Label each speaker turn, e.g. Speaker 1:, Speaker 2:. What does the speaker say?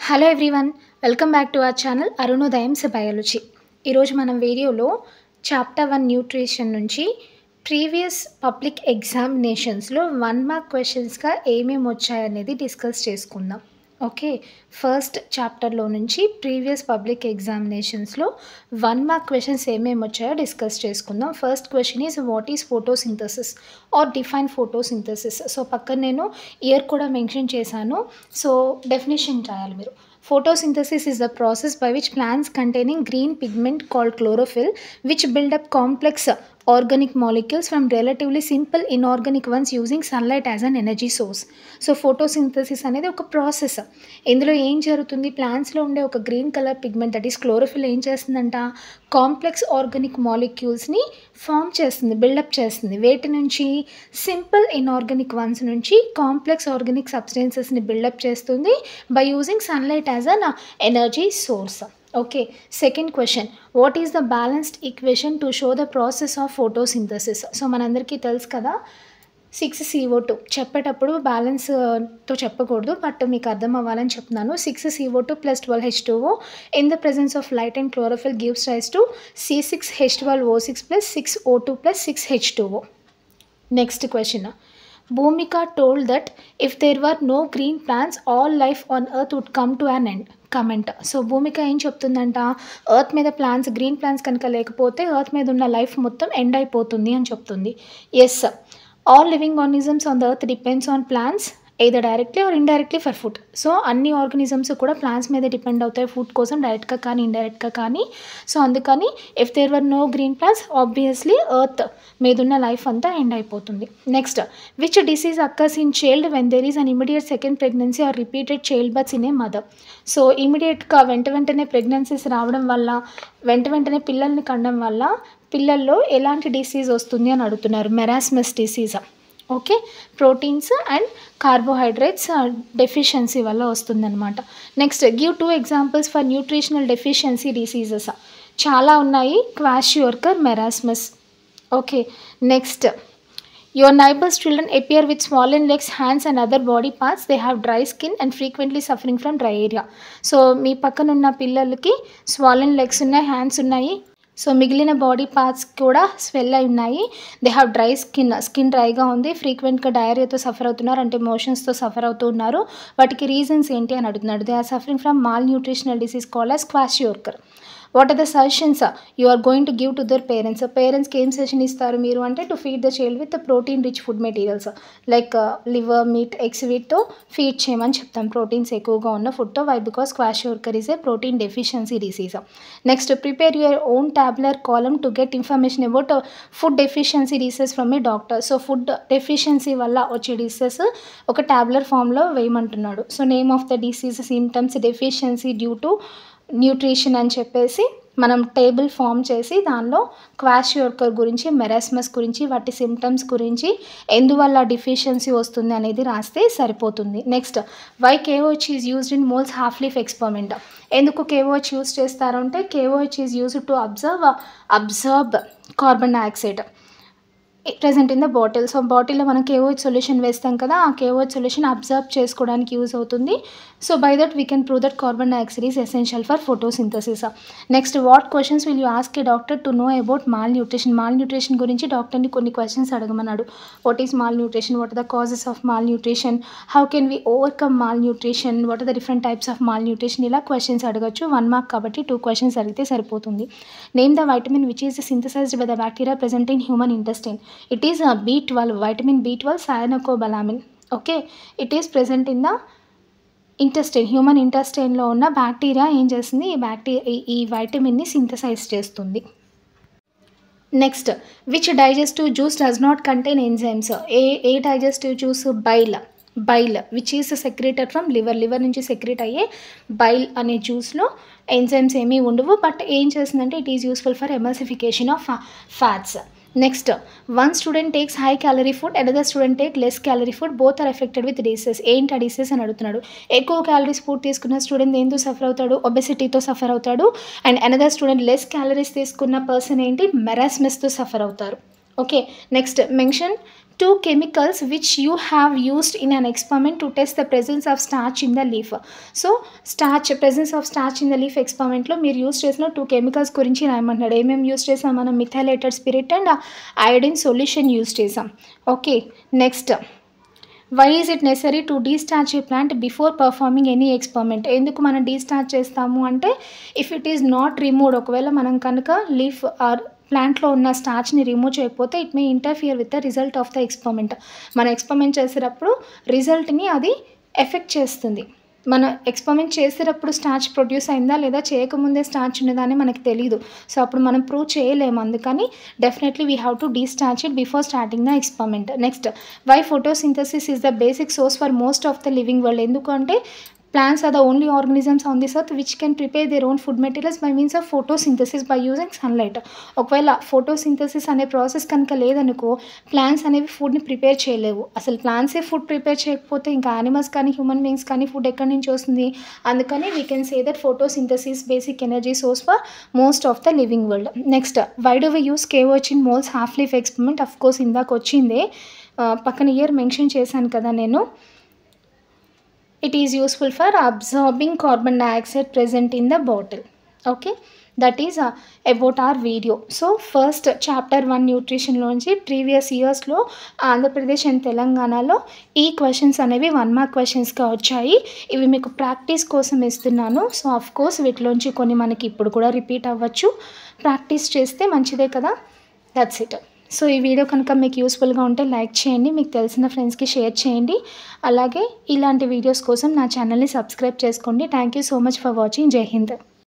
Speaker 1: Hello everyone, welcome back to our channel Arunodayam biology. ఈరోజు మనం వీడియోలో చాప్టర్ 1 న్యూట్రిషన్ నుంచి ప్రీవియస్ పబ్లిక్ ఎగ్జామినేషన్స్లో 1 మార్క్ క్వశ్చన్స్గా ఏమేమి వచ్చాయనేది డిస్కస్ చేసుకుందాం. ఓకే, ఫస్ట్ చాప్టర్లో నుంచి ప్రీవియస్ పబ్లిక్ ఎగ్జామినేషన్స్లో 1 మార్క్ క్వశ్చన్స్ ఏమేమి వచ్చాయో డిస్కస్ చేసుకుందాం. First question is what is photosynthesis or define photosynthesis. So పక్కన నేను ఇయర్ కూడా మెన్షన్ చేశాను. సో డెఫినేషన్ రాయాలి మీరు. Photosynthesis is the process by which plants containing green pigment called chlorophyll, which build up complex organic molecules from relatively simple inorganic ones using sunlight as an energy source. So photosynthesis అనేది ఒక process. ఇందులో ఏం జరుగుతుంది, ప్లాంట్స్లో ఉండే ఒక green colour pigment that is chlorophyll ఏం చేస్తుందంట, complex organic మాలిక్యూల్స్ని form చేస్తుంది, బిల్డప్ చేస్తుంది. వేటి నుంచి, సింపుల్ ఇన్ఆర్గానిక్ వన్స్ నుంచి కాంప్లెక్స్ ఆర్గానిక్ సబ్స్టెన్సెస్ని బిల్డప్ చేస్తుంది by using sunlight as an energy source. Okay, second question, what is the balanced equation to show the process of photosynthesis. So మనందరికీ తెలుసు కదా, 6CO2 చెప్పేటప్పుడు బ్యాలెన్స్తో చెప్పకూడదు, బట్ మీకు అర్థం అవ్వాలని చెప్తున్నాను. 6CO2 + 12H2O in the presence of light and chlorophyll gives rise to C6H12O6 + 6O2 + 6H2O. Next question, Bhumika told that if there were no green plants, all life on earth would come to an end. Comment. So Bhoomika ఏం చెప్తుందంట, earth మీద plants, green plants కనుక లేకపోతే earth మీద ఉన్న life మొత్తం end అయిపోతుంది అని చెప్తుంది. Yes, all living organisms on the earth depends on plants either directly or indirectly for food. So అన్ని ఆర్గానిజమ్స్ కూడా ప్లాంట్స్ మీద డిపెండ్ అవుతాయి ఫుడ్ కోసం, డైరెక్ట్గా కానీ ఇండైరెక్ట్గా కానీ. సో అందుకని if there were no green plants obviously earth మీద ఉన్న లైఫ్ అంతా ఎండ్ అయిపోతుంది. Next, which disease occurs in child when there is an immediate second pregnancy or repeated child births in a mother. So ఇమీడియట్గా వెంటనే pregnancies రావడం వల్ల, వెంటనే పిల్లల్ని కండం వల్ల పిల్లల్లో ఎలాంటి డిసీజ్ వస్తుంది అని అడుగుతున్నారు. Marasmus disease. Okay, proteins and carbohydrates deficiency వల్ల వస్తుందన్నమాట. Next, give 2 examples for nutritional deficiency diseases. చాలా ఉన్నాయి, kwashiorkor, marasmus. Okay, next, your neighbor's children appear with swollen legs, hands and other body parts. They have dry skin and frequently suffering from dry area. So మీ పక్కన ఉన్న పిల్లలకి swollen legs ఉన్నాయి, hands ఉన్నాయి, so మిగిలిన body parts కూడా swell అయి ఉన్నాయి. దే హ్యావ్ డ్రై స్కిన్ డ్రైగా ఉంది, ఫ్రీక్వెంట్గా డయేరియాతో సఫర్ అవుతున్నారు, అంటే మోషన్స్తో సఫర్ అవుతూ ఉన్నారు. వాటికి రీజన్స్ ఏంటి అని అడుగుతున్నాడు. They are suffering from malnutritional disease called as kwashiorkor. What are the suggestions you are going to give to their parents. పేరెంట్స్కి ఏం సజెషన్ ఇస్తారు మీరు అంటే, to feed the child with protein rich food materials like liver, meat, eggs, వీటితో feed చేయమని చెప్తాం, proteins ఎక్కువగా ఉన్న ఫుడ్తో. Why? Because kwashiorkor is a protein deficiency disease. Next, prepare your own tabular column to get information about food deficiency disease from a doctor. So food deficiency వల్ల వచ్చే diseases ఒక tabular ఫామ్లో వేయమంటున్నాడు. So name of the disease, symptoms, deficiency due to nutrition అని చెప్పేసి మనం table form చేసి దానిలో క్వాషియోర్కర్ గురించి, మెరాస్మస్ గురించి, వాటి సిమ్టమ్స్ గురించి, ఎందువల్ల డిఫిషియన్సీ వస్తుంది అనేది రాస్తే సరిపోతుంది. Next, why KOH is used in Moll's half leaf experiment. ఎందుకు KOH యూజ్ చేస్తారు అంటే, KOH is used to absorb carbon dioxide present in the bottle. So బాటిల్లో మనం KOH సొల్యూషన్ వేస్తాం కదా, ఆ KOH సొల్యూషన్ అబ్జర్బ్ చేసుకోవడానికి యూజ్ అవుతుంది. So by that we can prove that carbon dioxide is essential for photosynthesis. Next, what questions will you ask a doctor to know about mall nutrition. Mall nutrition గురించి డాక్టర్ని కొన్ని questions అడగమన్నాడు. What is malnutrition, what are the causes of malnutrition, how can we overcome malnutrition, what are the different types of malnutrition, ఇలా questions అడగచ్చు. 1 mark కాబట్టి 2 questions అడిగితే సరిపోతుంది. Name the vitamin which is synthesised by the bacteria present in human intestine. It is B12, vitamin B12 cyanocobalamin. Okay, it is present in the intestine, human ఇంటెస్టైన్లో ఉన్న bacteria ఏం చేస్తుంది, ఈ వైటమిన్ని synthesize చేస్తుంది. Next, which digestive juice does not contain enzymes. ఏ digestive juice, bile which is secreted from liver నుంచి secrete అయ్యే bile అనే జ్యూస్లో ఎంజైమ్స్ ఏమీ ఉండవు, బట్ ఏం చేస్తుందంటే it is useful for emulsification of fats. Next, one student takes high calorie food, another student take less calorie food, both are affected with disease. ఏంటి ఆ డిసీజ్ అని అడుగుతున్నాడు. ఎక్కువ క్యాలరీస్ ఫుడ్ తీసుకున్న స్టూడెంట్ ఏంతో సఫర్ అవుతాడు, ఒబెసిటీతో సఫర్ అవుతాడు. And another student less calories తీసుకున్న పర్సన్ ఏంటి, మెరాస్మస్తో సఫర్ అవుతారు. Okay, next, mention 2 chemicals which you have used in an experiment to test the presence of starch in the leaf. So presence of starch in the leaf experiment లో మీరు use చేసిన 2 chemicals గురించి రాయమంటున్నాడు. ఏమేమి use చేసాం మనం? Methylated spirit and iodine solution use చేసాం. Okay, next, why is it necessary to destarch a plant before performing any experiment? ఎందుకు మనం డీస్టార్చ్ చేస్తాము అంటే, if it is not removed, ఒకవేళ మనం కనుక లీఫ్ ఆర్ ప్లాంట్లో ఉన్న స్టార్చ్ని రిమూవ్ చేయకపోతే it may interfere with the result of the experiment. మనం ఎక్స్పెరిమెంట్ చేసేటప్పుడు రిజల్ట్ని అది ఎఫెక్ట్ చేస్తుంది. మన ఎక్స్పెరిమెంట్ చేసేటప్పుడు స్టార్చ్ ప్రొడ్యూస్ అయిందా లేదా, చేయకముందే స్టార్చ్ ఉన్నదా అని మనకు తెలియదు. సో అప్పుడు మనం ప్రూవ్ చేయలేము. అందుకని definitely we have to destarch it before starting the experiment. Next, why photosynthesis is the basic source for most of the living world? ఎందుకంటే plants are the only organisms on this earth which can prepare their own food materials by means of photosynthesis by using sunlight. ఒకవేళ photosynthesis అనే process కనుక లేదనుకో plants అనేవి ఫుడ్ని prepare చేయలేవు. అసలు ప్లాంట్సే food prepare చేయకపోతే ఇంకా యానిమల్స్ కానీ హ్యూమన్ బీయింగ్స్ కానీ ఫుడ్ ఎక్కడి నుంచి వస్తుంది? అందుకని we can say that photosynthesis basic energy source for most of the living world. Next, why do we use KOH in Moll's half leaf experiment? Of course ఇందాక వచ్చిందే, పక్కన year mention చేశాను కదా నేను. It is useful for absorbing carbon dioxide present in the bottle. Okay, that is about our video. So first chapter 1 nutrition లోంచి previous ఇయర్స్లో Andhra Pradesh and తెలంగాణలో ఈ క్వశ్చన్స్ అనేవి 1 మార్క్ క్వశ్చన్స్గా వచ్చాయి. ఇవి మీకు ప్రాక్టీస్ కోసం ఇస్తున్నాను. సో ఆఫ్ కోర్స్ వీటిలోంచి కొన్ని మనకి ఇప్పుడు కూడా రిపీట్ అవ్వచ్చు. ప్రాక్టీస్ చేస్తే మంచిదే కదా. That's it. సో ఈ వీడియో కనుక మీకు యూస్ఫుల్గా ఉంటే లైక్ చేయండి, మీకు తెలిసిన ఫ్రెండ్స్కి షేర్ చేయండి. అలాగే ఇలాంటి వీడియోస్ కోసం నా ఛానల్ని సబ్స్క్రైబ్ చేసుకోండి. Thank you so much for watching. జై హింద్.